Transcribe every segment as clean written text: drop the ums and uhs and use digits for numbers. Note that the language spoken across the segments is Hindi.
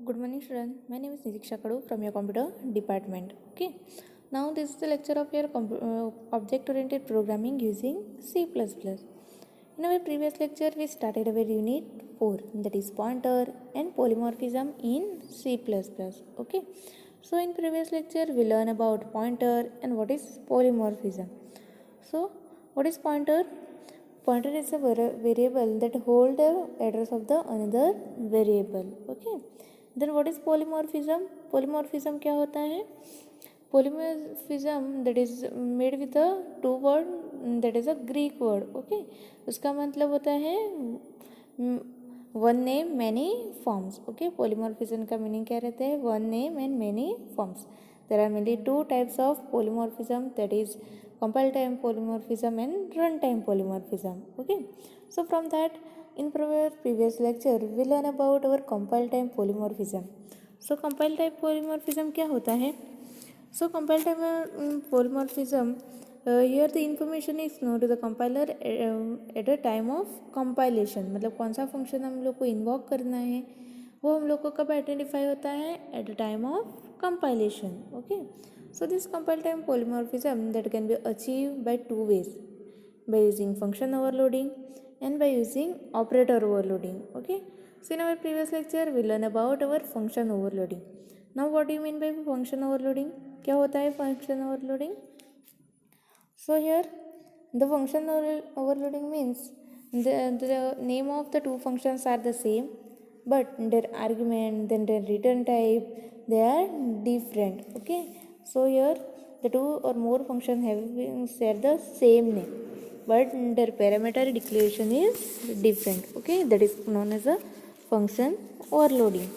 Good morning, students. My name is Nidiksha Kadu from your computer department. Okay. Now this is the lecture of your object-oriented programming using C++. In our previous lecture, we started our unit 4, that is pointer and polymorphism in C++. Okay. So in previous lecture, we learned about pointer and what is polymorphism. So what is pointer? Pointer is a variable that hold the address of the another variable. Okay. Then what is polymorphism? Polymorphism क्या होता है? Polymorphism that is made with a two word, that is a Greek word. Okay. उसका मतलब होता है one name many forms. Okay. Polymorphism का meaning क्या रहता है? One name and many forms. There are mainly two types of polymorphism, that is compile time polymorphism and runtime polymorphism. Okay. So from that, in our previous lecture we learn about our compile time polymorphism. So compile time polymorphism क्या होता है? So compile time polymorphism, here the information is known to the compiler at a time of compilation. मतलब कौन सा फंक्शन हम लोग को इन्वॉक करना है वो हम लोग को कब आइडेंटिफाई होता है? At the time of compilation. Okay. So this compile time polymorphism that can be achieved by two ways, by using function overloading and by using operator overloading. Okay. So in our previous lecture we learn about our function overloading. Now what do you mean by function overloading? क्या होता है function overloading? So here the function overloading means the name of the two functions are the same, but their argument, then their return type, they are different. Okay. So here the two or more functions have share the same name, but their parameter declaration is different. Okay. That is known as a function overloading.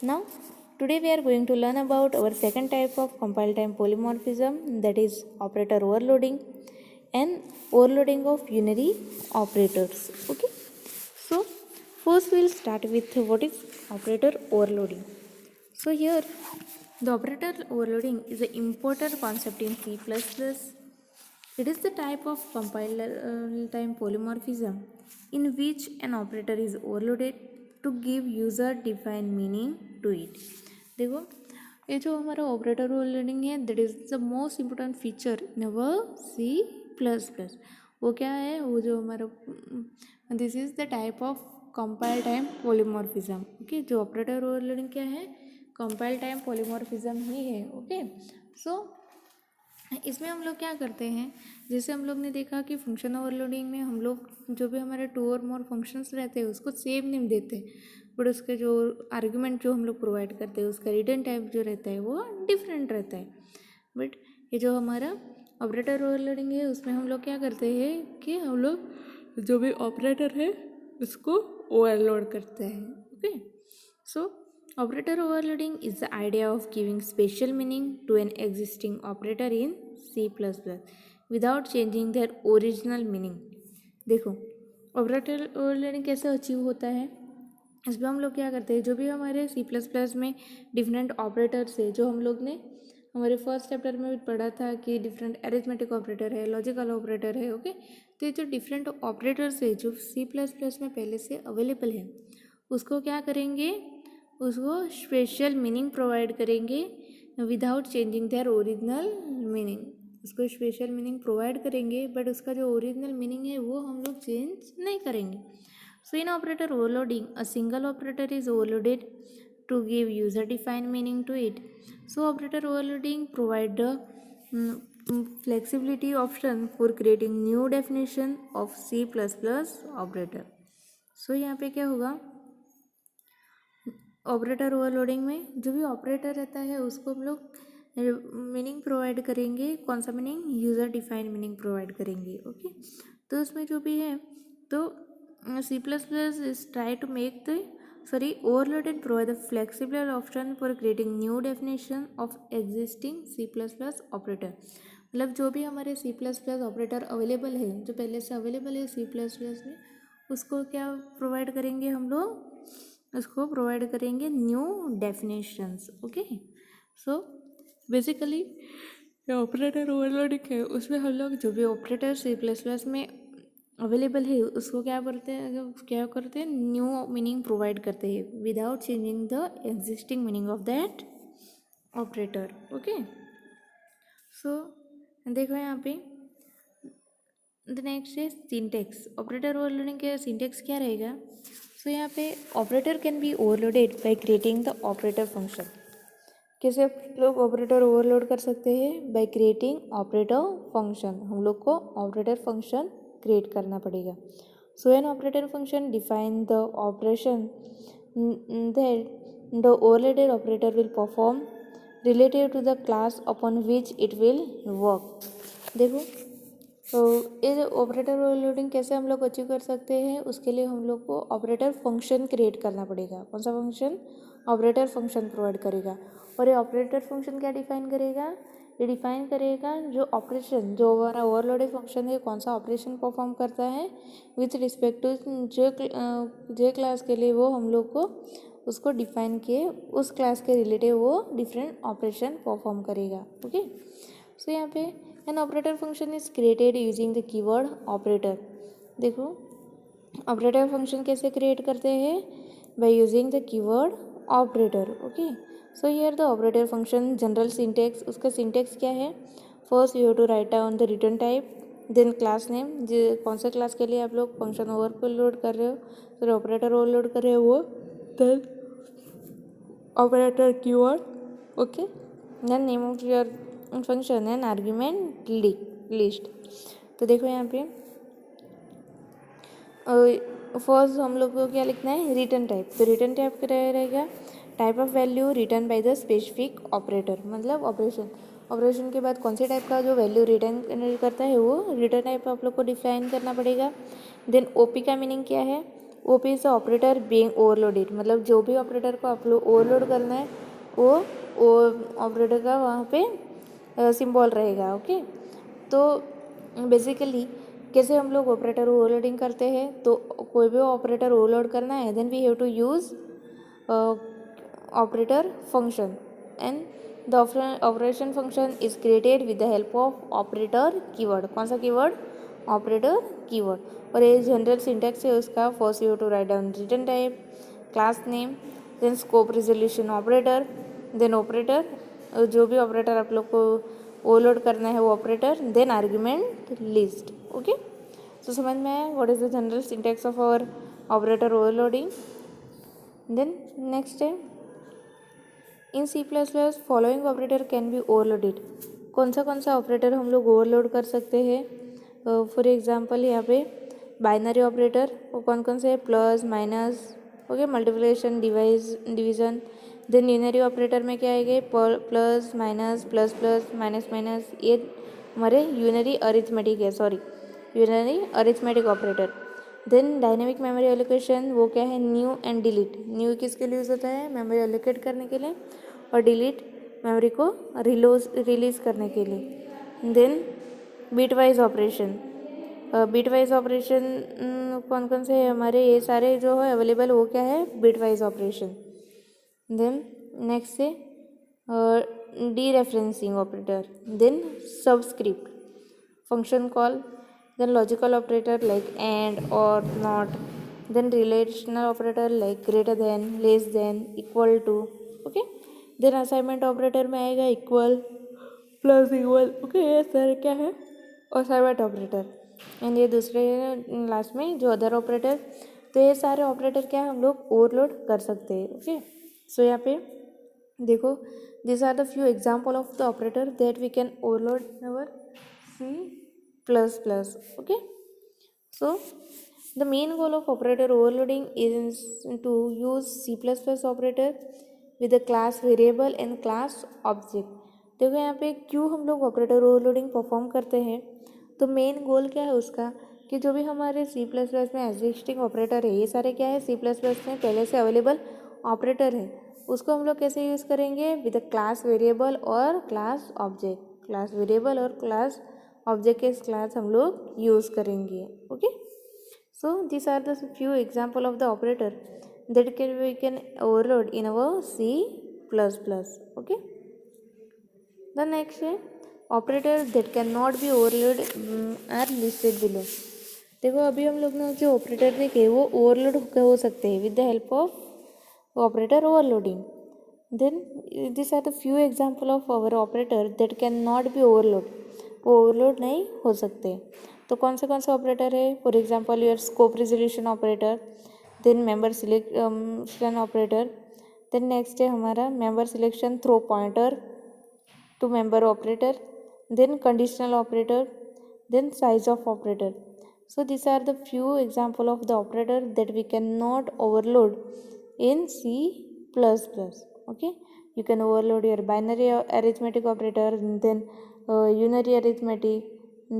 Now today we are going to learn about our second type of compile time polymorphism, that is operator overloading and overloading of unary operators. Okay. So first we will start with what is operator overloading. So here the operator overloading is an important concept in C++. It is the type of compile time polymorphism in which an operator is overloaded to give user defined meaning to it. देखो ये जो हमारा ऑपरेटर ओवरलोडिंग है that is the most important feature in our C++. वो क्या है? वो जो हमारा this is the type of compile time polymorphism. Okay. जो ऑपरेटर ओवरलोडिंग क्या है? कंपाइल टाइम पॉलीमॉर्फिज्म ही है. ओके. सो इसमें हम लोग क्या करते हैं, जैसे हम लोग ने देखा कि फंक्शन ओवरलोडिंग में हम लोग जो भी हमारे टू और मोर फंक्शंस रहते हैं उसको सेम नेम देते हैं, बट उसके जो आर्गुमेंट जो हम लोग प्रोवाइड करते हैं उसका रिटर्न टाइप जो रहता है वो डिफरेंट रहता है. बट ये जो हमारा ऑपरेटर ओवरलोडिंग है उसमें हम लोग क्या करते हैं कि हम लोग जो भी ऑपरेटर है उसको ओवरलोड करते हैं. Okay. So operator overloading is the idea of giving special meaning to an existing operator in C++ without changing their original meaning. देखो ऑपरेटर ओवरलोडिंग कैसे अचीव होता है? इसमें हम लोग क्या करते हैं, जो भी हमारे C++ में डिफरेंट ऑपरेटर्स है, जो हम लोग ने हमारे फर्स्ट चैप्टर में भी पढ़ा था कि डिफरेंट अरिथमेटिक ऑपरेटर है, लॉजिकल ऑपरेटर है. ओके. तो ये जो डिफरेंट ऑपरेटर्स है जो C++ में पहले से अवेलेबल है उसको क्या करेंगे? उसको स्पेशल मीनिंग प्रोवाइड करेंगे without changing their original meaning. उसको स्पेशल मीनिंग प्रोवाइड करेंगे बट उसका जो ओरिजिनल मीनिंग है वो हम लोग चेंज नहीं करेंगे. So in operator overloading a single operator is overloaded to give user defined meaning to it. So operator overloading provide the flexibility option for creating new definition of C++ operator. So यहाँ पे क्या होगा? ऑपरेटर ओवरलोडिंग में जो भी ऑपरेटर रहता है उसको हम लोग मीनिंग प्रोवाइड करेंगे. कौन सा meaning? User defined meaning provide करेंगे. ओके. तो उसमें जो भी है तो C++ is try to make the overload and provide the flexible option for creating new definition of existing C++ operator. मतलब जो भी हमारे C++ ऑपरेटर अवेलेबल है, जो पहले से अवेलेबल है C++ में, उसको क्या प्रोवाइड करेंगे हम लोग? उसको प्रोवाइड करेंगे new definitions. Okay. So basically जो ऑपरेटर ओवरलोडिंग है उसमें हम लोग जो भी ऑपरेटर C++ में अवेलेबल है उसको क्या करते हैं न्यू मीनिंग प्रोवाइड करते हैं without changing the existing meaning of that operator. Okay. So देखो यहाँ पे द नेक्स्ट है सिंटेक्स. ऑपरेटर ओवरलोडिंग के सिंटेक्स क्या रहेगा. सो यहाँ पे operator can be overloaded by creating the operator function. कैसे लोग ऑपरेटर ओवरलोड कर सकते हैं. By creating operator function. हम लोग को ऑपरेटर फंक्शन क्रिएट करना पड़ेगा. So an operator function define the operation that the overloaded operator will perform relative to the class upon which it will work. देखो तो ये ऑपरेटर ओवरलोडिंग कैसे हम लोग अचीव कर सकते हैं. उसके लिए हम लोग को ऑपरेटर फंक्शन क्रिएट करना पड़ेगा. कौन सा फंक्शन. ऑपरेटर फंक्शन प्रोवाइड करेगा. और ये ऑपरेटर फंक्शन क्या डिफाइन करेगा. ये डिफाइन करेगा जो ऑपरेशन जो हमारा ओवरलोडेड फंक्शन है कौन सा ऑपरेशन परफॉर्म करता है विथ रिस्पेक्ट टू जो क्लास के लिए वो हम लोग को उसको डिफाइन किए उस क्लास के रिलेटिव वो डिफरेंट ऑपरेशन परफॉर्म करेगा. ओके. सो यहाँ पे an operator function is created using the keyword operator. देखो ऑपरेटर फंक्शन कैसे क्रिएट करते हैं by using the keyword operator. Okay. So here the operator function general syntax. उसका सिंटेक्स क्या है. First you have to write down the return type then class name. कौन से क्लास के लिए आप लोग फंक्शन ओवरलोड कर रहे हो फिर ऑपरेटर ओवरलोड कर रहे हो वो then operator keyword. Okay. Then name of your function and argument list. तो देखो यहाँ पे फर्स्ट हम लोग को क्या लिखना है रिटर्न टाइप. तो रिटर्न टाइप क्या रहेगा. Type of value return by the specific operator. मतलब ऑपरेशन के बाद कौन से टाइप का जो वैल्यू रिटर्न करता है वो रिटर्न टाइप आप लोग को डिफाइन करना पड़ेगा. देन ओपी का मीनिंग क्या है. OP is the operator being overloaded. मतलब जो भी ऑपरेटर को आप लोग ओवरलोड करना है वो ऑपरेटर का वहाँ पे सिंबल रहेगा. ओके. तो बेसिकली कैसे हम लोग ऑपरेटर ओवरलोडिंग करते हैं. तो कोई भी ऑपरेटर ओवरलोड करना है then we have to use operator function and the operation function is created with the help of operator keyword. कौन सा कीवर्ड. Operator keyword. और ये जनरल सिंटेक्स है उसका. First you have to write down return type class name then scope resolution operator then operator जो भी ऑपरेटर आप लोग को ओवरलोड करना है वो operator then argument list. Okay. So समझ में आया what is the general syntax of our operator overloading. Then next है in C++ following operator can be overloaded. कौन सा ऑपरेटर हम लोग ओवरलोड कर सकते हैं. फॉर एग्जांपल यहाँ पे बाइनरी ऑपरेटर वो कौन से है plus minus. Okay. Multiplication division. Then unary operator में क्या आएगा plus minus plus plus minus minus. ये हमारे यूनरी अरिथमेटिक है. Sorry unary arithmetic operator. Then dynamic memory allocation वो क्या है न्यू एंड डिलीट. न्यू किसके लिए यूज़ होता है मेमोरी एलोकेट करने के लिए और डिलीट मेमोरी को रिलीज़ करने के लिए. Then bitwise operation. Bitwise operation कौन से है हमारे ये सारे जो है अवेलेबल वो क्या है बिटवाइज ऑपरेशन. देन नेक्स्ट है dereferencing operator. Then subscript function call. then logical operator like and or not. then relational operator like greater than less than equal to. okay. then assignment operator में आएगा equal plus equal. okay. ये सारे क्या है assignment operator. एंड ये दूसरे लास्ट में जो अदर ऑपरेटर. तो ये सारे ऑपरेटर क्या हम लोग ओवरलोड कर सकते हैं. ओके. सो यहाँ पे देखो this are the few example of the operator that we can overload in our C++. okay. So the main goal of operator overloading is to use C++ operator with the class variable and class object. देखो यहाँ पे क्यों हम लोग ऑपरेटर ओवरलोडिंग परफॉर्म करते हैं. तो मेन गोल क्या है उसका कि जो भी हमारे C++ में एग्जिस्टिंग ऑपरेटर है ये सारे क्या है C++ में पहले से अवेलेबल ऑपरेटर है उसको हम लोग कैसे यूज़ करेंगे विद क्लास वेरिएबल और क्लास ऑब्जेक्ट. क्लास वेरिएबल और क्लास ऑब्जेक्ट के क्लास हम लोग यूज़ करेंगे. Okay. So this are the few example of the operator that we can overload in our C++. Okay. The next है operator that can not be overload are listed below. देखो अभी हम लोग ने जो ऑपरेटर देखे वो ओवरलोड हो सकते हैं with the help of operator overloading. Then this are the few example of our operator that can not be overload. वो ओवरलोड नहीं हो सकते. तो कौन से ऑपरेटर है? For example your scope resolution operator, then member selection operator, then next है हमारा member selection through pointer to member operator, then conditional operator, then size of operator. So these are the few example of the operator that we cannot overload in C++. Okay, you can overload your binary arithmetic operator, then unary arithmetic,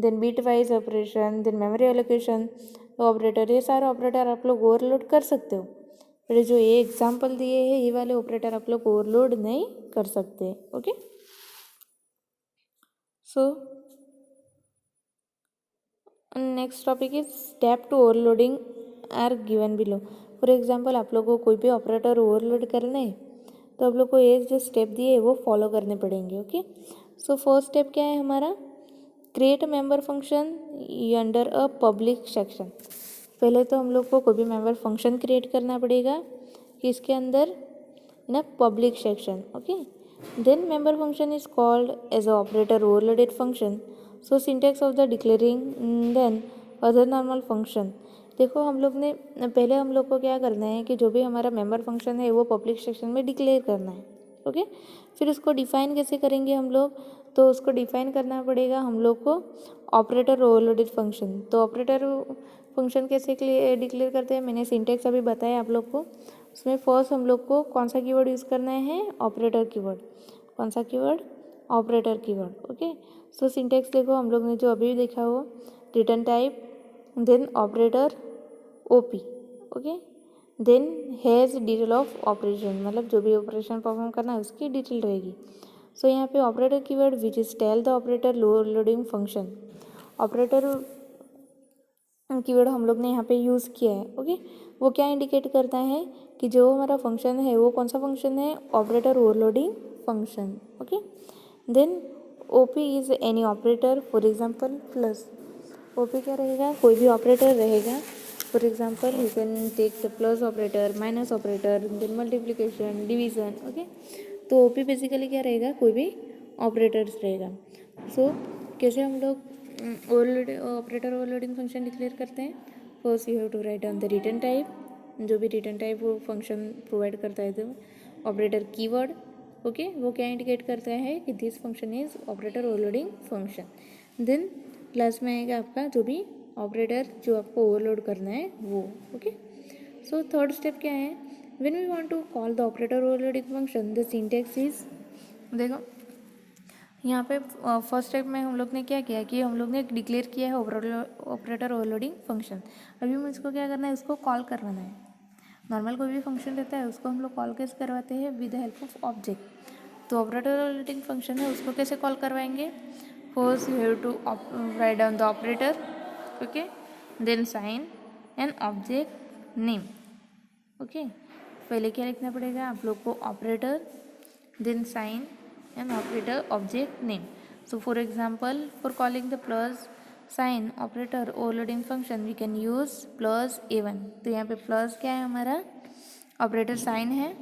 then bitwise operation, then memory allocation operator. ये सारे ऑपरेटर आप लोग ओवरलोड कर सकते हो. पर जो ये एग्जाम्पल दिए हैं ये वाले ऑपरेटर आप लोग ओवरलोड नहीं कर सकते. Okay, so next topic is step to overloading are given below. For example आप लोगों को कोई भी ऑपरेटर ओवरलोड करना है तो आप लोग को ये जो स्टेप दिए है वो फॉलो करने पड़ेंगे. ओके, सो फर्स्ट स्टेप क्या है हमारा? Create member function under a public section. पहले तो हम लोग को कोई भी मेंबर फंक्शन क्रिएट करना पड़ेगा कि इसके अंदर in a public section. Okay, then member function is called as a operator overloaded function. So syntax of the declaring then other normal function. देखो हम लोग ने पहले हम लोग को क्या करना है कि जो भी हमारा मेंबर फंक्शन है वो पब्लिक सेक्शन में डिक्लेयर करना है. ओके, फिर उसको डिफाइन कैसे करेंगे हम लोग? तो उसको डिफाइन करना पड़ेगा हम लोग को ऑपरेटर ओवरलोडेड फंक्शन. तो ऑपरेटर फंक्शन कैसे डिक्लेयर करते हैं मैंने सिंटेक्स अभी बताया आप लोग को. उसमें फर्स्ट हम लोग को कौन सा कीवर्ड यूज़ करना है? Operator keyword. कौन सा keyword? Operator keyword. Okay, so syntax देखो हम लोग ने जो अभी देखा हो, return type, then operator OP. Okay, then has detail of operation, मतलब जो भी ऑपरेशन परफॉर्म करना है उसकी डिटेल रहेगी. सो यहाँ पे operator keyword which is tell the operator loading function. Operator keyword हम लोग ने यहाँ पे यूज़ किया है. ओके, वो क्या इंडिकेट करता है कि जो हमारा फंक्शन है वो कौन सा फंक्शन है? Operator overloading function. Okay, then OP is any operator. For example plus. OP क्या रहेगा? कोई भी ऑपरेटर रहेगा. For example you can take the plus operator, minus operator, then multiplication, division. Okay, तो OP बेसिकली क्या रहेगा? कोई भी ऑपरेटर्स रहेगा. सो कैसे हम लोग ऑपरेटर ओवरलोडिंग फंक्शन डिक्लेयर करते हैं? First you have to write down the return type. जो भी रिटर्न टाइप वो फंक्शन प्रोवाइड करता है तो ऑपरेटर कीवर्ड. ओके, वो क्या इंडिकेट करता है कि this function is operator overloading function. Then last में आएगा आपका जो भी ऑपरेटर जो आपको ओवरलोड करना है वो. ओके, सो थर्ड स्टेप क्या है? When we want to call the operator overloading function the syntax is, देखो यहाँ पे फर्स्ट स्टेप में हम लोग ने क्या किया कि हम लोग ने डिक्लेयर किया है ऑपरेटर ओवरलोडिंग फंक्शन. अभी मुझको क्या करना है? उसको कॉल करवाना है. नॉर्मल कोई भी फंक्शन रहता है उसको हम लोग कॉल कैसे करवाते हैं? With the help of object. तो ऑपरेटर ओवरलोडिंग फंक्शन है उसको कैसे कॉल करवाएंगे? First you have to write down the operator. Okay, then sign and object name. Okay, पहले क्या लिखना पड़ेगा आप लोग को? Operator, then sign and operator object name. So for example, for calling the plus sign operator overloading function we can use plus a1. तो यहाँ पे plus क्या है हमारा? ऑपरेटर साइन है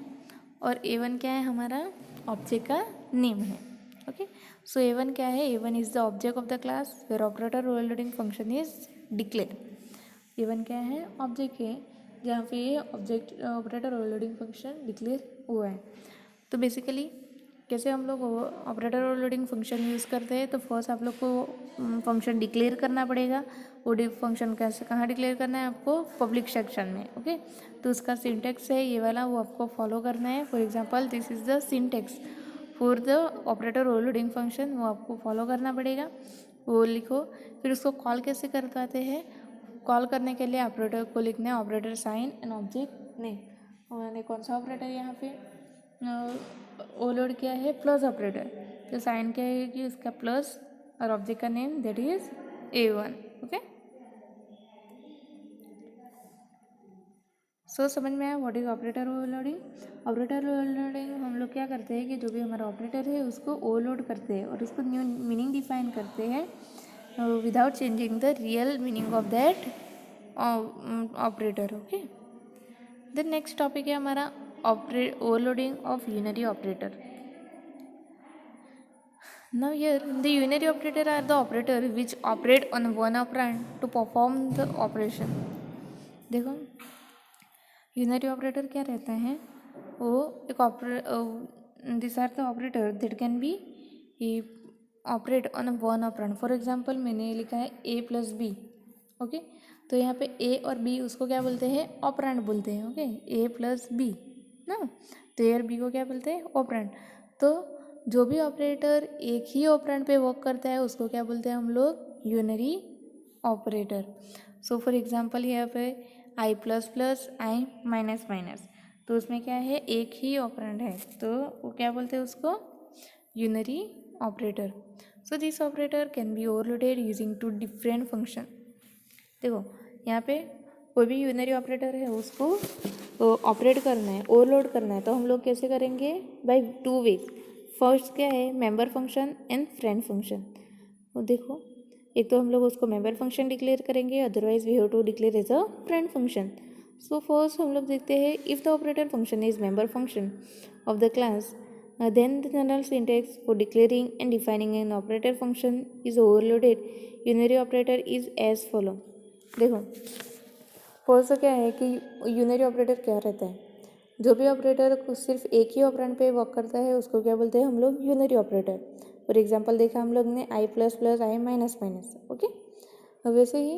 और a1 क्या है हमारा? ऑब्जेक्ट का नेम है. ओके, सो a1 क्या है? a1 is the object of the class where operator overloading function is declare. a1 क्या है? ऑब्जेक्ट है जहाँ पे ये object operator overloading function declare हुआ है. तो बेसिकली कैसे हम लोग ऑपरेटर ओवरलोडिंग फंक्शन यूज़ करते हैं? तो फर्स्ट आप लोग को फंक्शन डिक्लेयर करना पड़ेगा. वो फंक्शन कैसे कहाँ डिक्लेयर करना है आपको? पब्लिक सेक्शन में. ओके, तो उसका सिंटेक्स है ये वाला, वो आपको फॉलो करना है. For example this is the syntax for the operator overloading function, वो आपको फॉलो करना पड़ेगा. वो लिखो. फिर उसको कॉल कैसे करवाते हैं? कॉल करने के लिए ऑपरेटर को लिखना है operator sign and object name. उन्होंने कौन सा ऑपरेटर यहाँ पे ओवरलोड किया है? Plus operator. तो साइन क्या है कि उसका प्लस और ऑब्जेक्ट का name that is a1. Okay, so समझ में आया what is operator overloading? Operator overloading हम लोग क्या करते हैं कि जो भी हमारा ऑपरेटर है उसको ओवरलोड करते हैं और उसको न्यू मीनिंग डिफाइन करते हैं without changing the real meaning of that operator. Okay. Then next topic है हमारा overloading of unary operator. Now here the unary operator are the operator which operate on one operand to perform the operation. देखो यूनरी ऑपरेटर क्या रहता है, वो एक this are the operator that can be operate on one operand. For example मैंने लिखा है a प्लस बी. ओके, तो यहाँ पे a और b उसको क्या बोलते हैं, ऑपरेंड बोलते हैं. ओके, a प्लस बी ना, तो a और b को क्या बोलते हैं, ऑपरेंड. तो जो भी ऑपरेटर एक ही ऑपरेंड पे वर्क करता है उसको क्या बोलते हैं हम लोग, unary operator. So for example यहाँ पे I plus plus I minus minus, तो उसमें क्या है, एक ही ऑपरेंड है, तो वो क्या बोलते हैं उसको, unary operator. So this operator can be overloaded using two different function. देखो यहाँ पे कोई भी यूनरी ऑपरेटर है उसको ऑपरेट करना है, ओवरलोड करना है, तो हम लोग कैसे करेंगे, बाय टू वेज. फर्स्ट क्या है, member function and friend function. वो देखो, एक तो हम लोग उसको मेंबर फंक्शन डिक्लेयर करेंगे, otherwise we have to declare as a friend function. So first हम लोग देखते हैं, if the operator function is member function of the class, then the general syntax for declaring and defining an operator function is overloaded unary operator is as follow. देखो फर्स्ट क्या है कि यूनरी ऑपरेटर क्या रहता है, जो भी ऑपरेटर सिर्फ एक ही ऑपरेंड पे वर्क करता है उसको क्या बोलते हैं हम लोग, यूनरी ऑपरेटर. फॉर एग्जांपल देखा हम लोग ने आई plus plus I minus minus. Okay, वैसे ही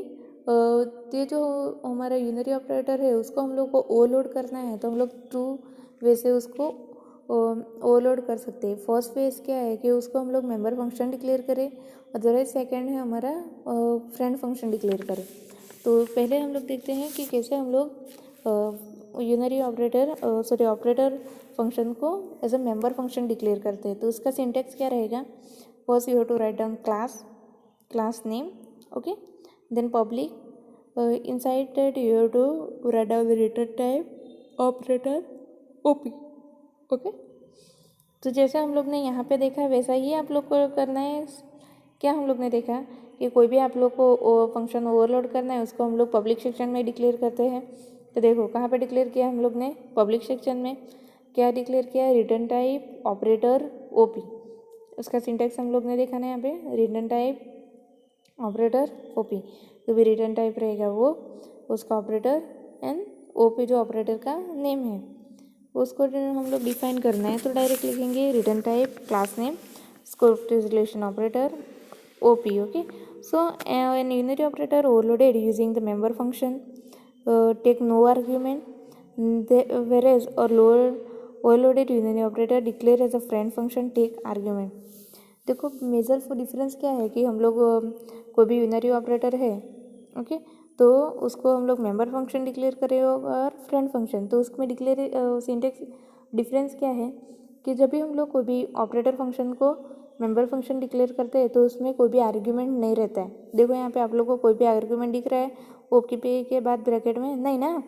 ये जो हमारा यूनरी ऑपरेटर है उसको हम लोग को ओवरलोड करना है, तो हम लोग टू वे से उसको ओवरलोड कर सकते हैं. फर्स्ट फेज क्या है कि उसको हम लोग मेंबर फंक्शन डिक्लेयर करें, अदरवाइज सेकेंड है हमारा फ्रेंड फंक्शन डिक्लेयर करें. तो पहले हम लोग देखते हैं कि कैसे हम लोग यूनरी ऑपरेटर फंक्शन को as a member function declare करते हैं. तो उसका सिंटेक्स क्या रहेगा, first you have to write down class name. Okay, then public, inside that you have to write down the return type operator OP. Okay, तो जैसे हम लोग ने यहाँ पे देखा वैसा ही आप लोग को करना है. क्या हम लोग ने देखा कि कोई भी आप लोग को फंक्शन ओवरलोड करना है उसको हम लोग पब्लिक सेक्शन में डिक्लेयर करते हैं. तो देखो कहाँ पे डिक्लेयर किया हम लोग ने, पब्लिक सेक्शन में. क्या डिक्लेयर किया, रिटर्न टाइप ऑपरेटर ओपी. उसका सिंटेक्स हम लोग ने देखा ना यहाँ पे, रिटर्न टाइप ऑपरेटर ओपी. जो भी रिटर्न टाइप रहेगा वो उसका ऑपरेटर एंड ओपी जो ऑपरेटर का नेम है उसको हम लोग डिफाइन करना है. तो डायरेक्ट लिखेंगे return type class name scope relation operator OP. Okay, so an unary operator overloaded using the member function take no argument, whereas or lower overloaded unary operator declare as a friend function take argument. देखो मेजर फॉर डिफरेंस क्या है कि हम लोग कोई भी यूनरी ऑपरेटर है, ओके, तो उसको हम लोग मेंबर फंक्शन डिक्लेयर करें और फ्रेंड फंक्शन. तो उसमें डिक्लेयर सिंटेक्स डिफरेंस क्या है कि जब भी हम लोग कोई भी ऑपरेटर फंक्शन को मेंबर फंक्शन डिक्लेयर करते हैं तो उसमें कोई भी आर्ग्यूमेंट नहीं रहता है. देखो यहाँ पे आप लोग को कोई भी आर्ग्यूमेंट दिख रहा है ओप की पे के बाद ब्रैकेट में, नहीं ना.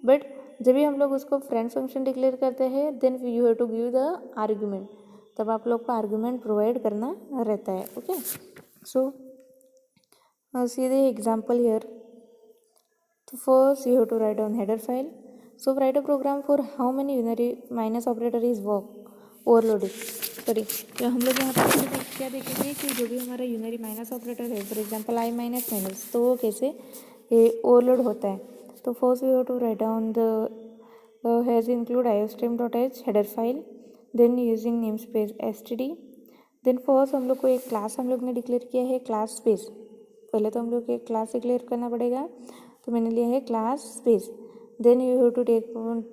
बट जब भी हम लोग उसको फ्रेंड फंक्शन डिक्लेयर करते हैं then you have to give the argument, तब आप लोग को आर्ग्यूमेंट प्रोवाइड करना रहता है. Okay, so see the example here. So first you have to write down header file. So write a program for how many unary minus operator is overloaded. Sorry, तो हम लोग यहाँ पर क्या देखेंगे कि जो भी हमारा यूनरी माइनस ऑपरेटर है, for example I minus minus, तो वो कैसे ओवरलोड होता है. तो first you have to write down the hash include iostream.h header file, then using name space std. Then first हम लोग को एक क्लास हम लोग ने डिक्लेयर किया है क्लास स्पेस. पहले तो हम लोग एक क्लास डिक्लेयर करना पड़ेगा, तो मैंने लिया है class space. Then you have to take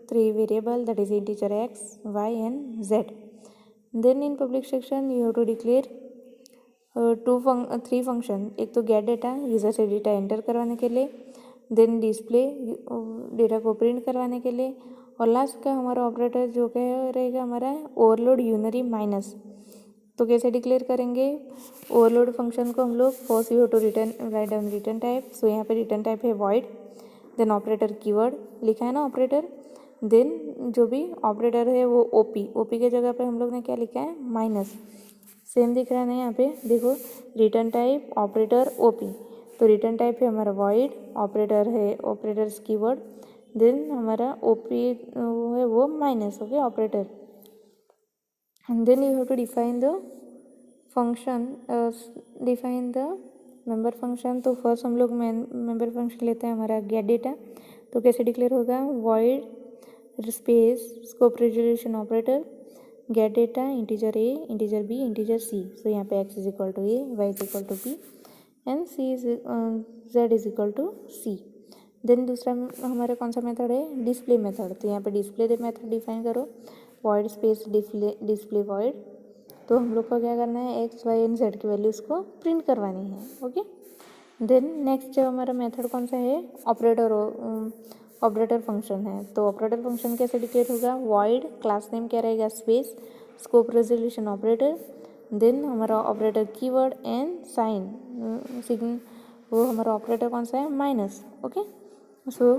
3 variable that is integer x, y and z. Then in public section you have to declare 3 function. एक तो गेट डेटा, यूज़र से डेटा एंटर करवाने के लिए, देन डिस्प्ले डेटा को प्रिंट करवाने के लिए, और लास्ट का हमारा ऑपरेटर जो क्या रहेगा हमारा ओवरलोड यूनरी माइनस. तो कैसे डिक्लेयर करेंगे ओवरलोड फंक्शन को हम लोग, first you have to write down return type. So यहाँ पे रिटर्न टाइप है वॉइड, देन ऑपरेटर कीवर्ड लिखा है ना ऑपरेटर, देन जो भी ऑपरेटर है वो ओपी के जगह पे हम लोग ने क्या लिखा है, माइनस. सेम दिख रहा है ना यहाँ पे, देखो रिटर्न टाइप ऑपरेटर ओपी. तो रिटर्न टाइप है हमारा वॉइड, ऑपरेटर है ऑपरेटर्स कीवर्ड, देन हमारा ओपी है वो minus, okay operator, and then you have to define the function, define the member function. तो फर्स्ट हम लोग मेंबर फंक्शन लेते हैं हमारा गेट डेटा। तो कैसे डिक्लेयर होगा, void space scope resolution operator get data integer a integer b integer c. So यहाँ पे x is equal to a, y is equal to b and c is z is equal to c. Then दूसरा हमारा कौन सा मेथड है, डिस्प्ले मेथड। तो यहाँ पे डिस्प्ले मेथड डिफाइन करो, वॉइड स्पेस डिस्प्ले वॉइड। तो हम लोग को क्या करना है, एक्स वाई एंड जेड की वैल्यूज़ को प्रिंट करवानी है, ओके। देन नेक्स्ट जो हमारा मेथड कौन सा है, ऑपरेटर फंक्शन है। तो ऑपरेटर फंक्शन कैसे डिक्लेयर होगा, वॉइड क्लास नेम क्या रहेगा, space scope resolution operator, then हमारा ऑपरेटर कीवर्ड एंड साइन, वो हमारा ऑपरेटर कौन सा है, माइनस, ओके। सो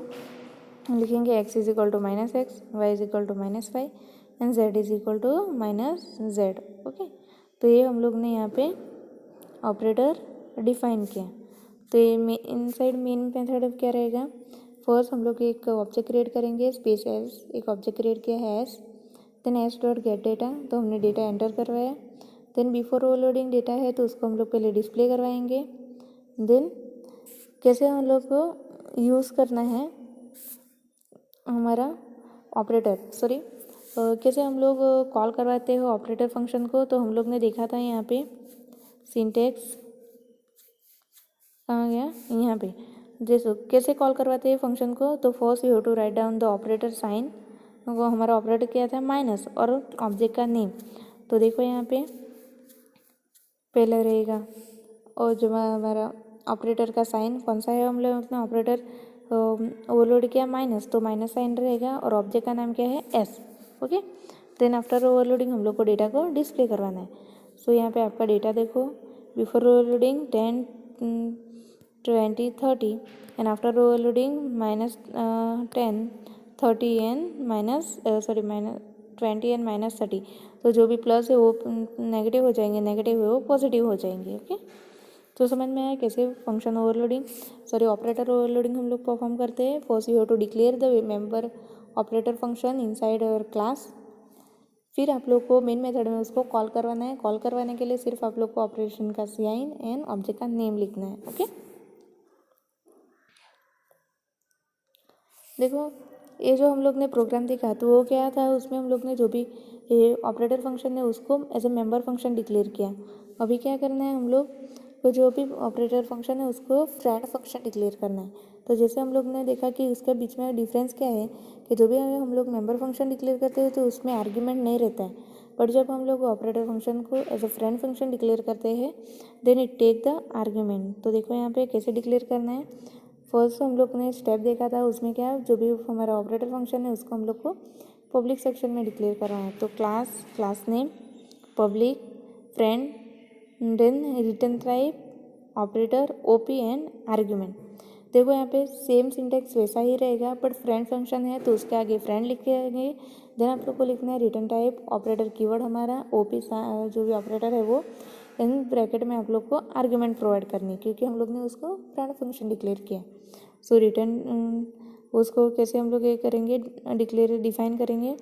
लिखेंगे x is equal to minus X, Y is equal to minus Y and z is equal to minus Z, okay. तो ये हम लोग ने यहाँ पे ऑपरेटर डिफाइन किया। तो ये इनसाइड मेन मेथड क्या रहेगा, फर्स्ट हम लोग एक ऑब्जेक्ट क्रिएट करेंगे, स्पेस एस, एक ऑब्जेक्ट क्रिएट किया है S, then S dot get data, तो हमने डेटा एंटर करवाया। देन बिफोर ओवरलोडिंग डेटा है तो उसको हम लोग पहले डिस्प्ले करवाएंगे। देन कैसे हम लोग को यूज़ करना है हमारा ऑपरेटर, कैसे हम लोग कॉल करवाते हो ऑपरेटर फंक्शन को। तो हम लोग ने देखा था यहाँ पे सिंटेक्स कहाँ गया, यहाँ पे जैसे कैसे कॉल करवाते हैं फंक्शन को। तो first you have to write down the operator sign, वो हमारा ऑपरेटर क्या था, माइनस, और ऑब्जेक्ट का नेम। तो देखो यहाँ पे पहले रहेगा, और जो हमारा ऑपरेटर का साइन कौन सा है, हम लोग अपना ऑपरेटर ओवरलोड किया माइनस, तो माइनस साइन रहेगा, और ऑब्जेक्ट का नाम क्या है, S, okay. Then after overloading हम लोग को डेटा को डिस्प्ले करवाना है। सो यहाँ पे आपका डेटा देखो, before overloading 10 20 30 and after overloading minus 10 30 and minus minus 20 and minus 30। तो जो भी प्लस है वो नेगेटिव हो जाएंगे, नेगेटिव है वो पॉजिटिव हो जाएंगे, ओके। तो समझ में आया कैसे फंक्शन ओवरलोडिंग ऑपरेटर ओवरलोडिंग हम लोग परफॉर्म करते हैं। First you have to declare the member operator function inside our class, फिर आप लोग को मेन मेथड में उसको कॉल करवाना है। कॉल करवाने के लिए सिर्फ आप लोग को ऑपरेशन का साइन एंड ऑब्जेक्ट का नेम लिखना है, ओके। देखो ये जो हम लोग ने प्रोग्राम देखा तो वो क्या था, उसमें हम लोग ने जो भी ऑपरेटर फंक्शन है उसको as a member function declare किया। अभी क्या करना है, हम लोग को जो भी ऑपरेटर फंक्शन है उसको फ्रेंड फंक्शन डिक्लेयर करना है। तो जैसे हम लोग ने देखा कि उसके बीच में डिफरेंस क्या है कि जो भी हम लोग मेंबर फंक्शन डिक्लेयर करते हैं तो उसमें आर्ग्यूमेंट नहीं रहता है, बट जब हम लोग ऑपरेटर फंक्शन को as a friend function declare करते हैं then it take the argument. तो देखो यहाँ पे कैसे डिक्लेयर करना है, फर्स्ट हम लोग ने स्टेप देखा था, उसमें क्या जो भी हमारा ऑपरेटर फंक्शन है उसको हम लोग को पब्लिक सेक्शन में डिक्लेयर करना है। तो class name public friend, then return type operator OP and argument. देखो यहाँ पे सेम सिंटेक्स वैसा ही रहेगा, बट फ्रेंड फंक्शन है तो उसके आगे फ्रेंड लिख के आगे देन आप लोग को लिखना है रिटर्न टाइप ऑपरेटर कीवर्ड हमारा ओपी जो भी ऑपरेटर है वो, इन ब्रैकेट में आप लोग को आर्ग्यूमेंट प्रोवाइड करनी है क्योंकि हम लोग ने उसको फ्रेंड फंक्शन डिक्लेयर किया। सो रिटर्न उसको कैसे हम लोग ये करेंगे, डिफाइन करेंगे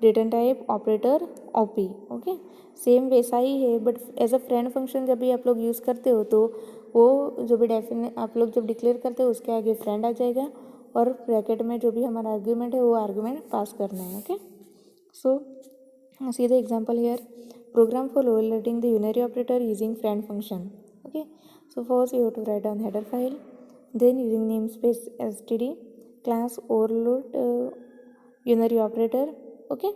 return type operator OP, okay. Same वैसा ही है, but as a friend function जब भी आप लोग यूज़ करते हो तो वो जो भी आप लोग जब डिक्लेयर करते हो उसके आगे फ्रेंड आ जाएगा, और ब्रैकेट में जो भी हमारा आर्ग्यूमेंट है वो आर्ग्यूमेंट पास करना है, okay. So see the example here, program for overloading the unary operator using friend function, okay. So first you have to write down header file, then using namespace std class overload unary operator, okay.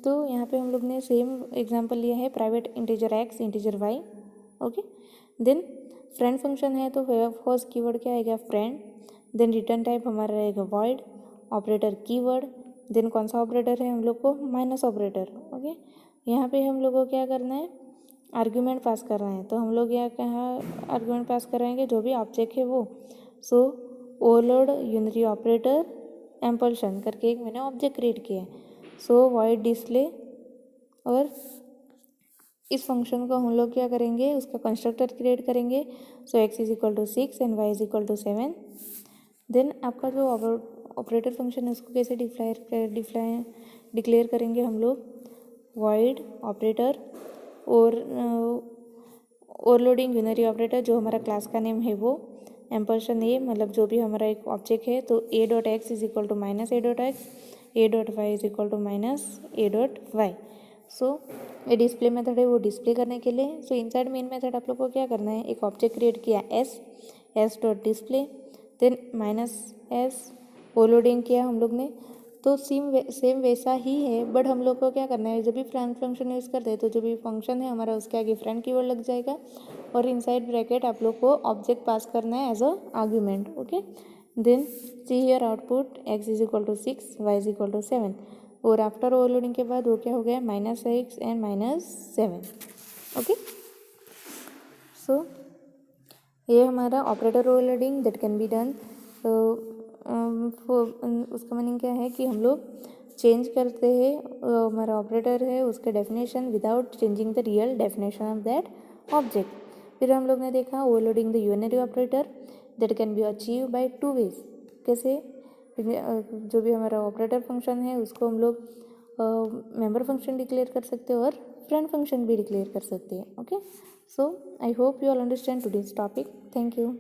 तो यहाँ पे हम लोग ने सेम एग्जांपल लिया है, private integer x integer y, okay. Then friend function है तो फर्स्ट कीवर्ड क्या आएगा, फ्रेंड, देन रिटर्न टाइप हमारा रहेगा वॉइड, ऑपरेटर कीवर्ड, देन कौन सा ऑपरेटर है हम लोग को, माइनस ऑपरेटर, ओके। यहाँ पे हम लोग को क्या करना है, आर्ग्यूमेंट पास करना है। तो हम लोग यहाँ कहाँ आर्ग्यूमेंट पास कराएंगे, जो भी ऑब्जेक्ट है वो। सो ओवरलोड यूनरी ऑपरेटर एम्पल्शन करके एक मैंने ऑब्जेक्ट क्रिएट किया है। सो वॉइड डिस्प्ले और इस फंक्शन को हम लोग क्या करेंगे, उसका कंस्ट्रक्टर क्रिएट करेंगे. So x is equal to 6 and y is equal to 7. Then आपका जो ऑपरेटर फंक्शन है उसको कैसे डिक्लेयर करेंगे हम लोग. वॉइड ऑपरेटर और ओवरलोडिंग यूनरी ऑपरेटर, जो हमारा क्लास का नेम है वो एम्परसेंड ए, मतलब जो भी हमारा एक ऑब्जेक्ट है, तो a dot x is equal to minus a dot x, a dot y is equal to minus a dot y. So ये डिस्प्ले मेथड है, वो डिस्प्ले करने के लिए. सो इनसाइड मेन मेथड आप लोग को क्या करना है, एक ऑब्जेक्ट क्रिएट किया S dot display, then minus S overloading किया हम लोग ने. तो सेम वैसा ही है, बट हम लोग को क्या करना है, जब भी फ्रेंड फंक्शन यूज़ करते हैं तो जो भी फंक्शन है हमारा उसके आगे फ्रेंड कीवर्ड लग जाएगा और इनसाइड ब्रैकेट आप लोग को ऑब्जेक्ट पास करना है as a argument. Okay, then see here output x is equal to 6, y is equal to 7 और आफ्टर ओवरलोडिंग के बाद वो क्या हो गया, -6 एंड -7. ओके, सो ये हमारा operator overloading that can be done. उसका मीनिंग क्या है कि हम लोग चेंज करते हैं हमारा ऑपरेटर है उसके definition without changing the real definition of that object. फिर हम लोग ने देखा overloading the unary operator that can be achieve by 2 ways. कैसे, जो भी हमारा ऑपरेटर फंक्शन है उसको हम लोग मेंबर फंक्शन डिक्लेयर कर सकते हैं और फ्रेंड फंक्शन भी डिक्लेयर कर सकते हैं. Okay, so I hope you all understand today's topic. Thank you.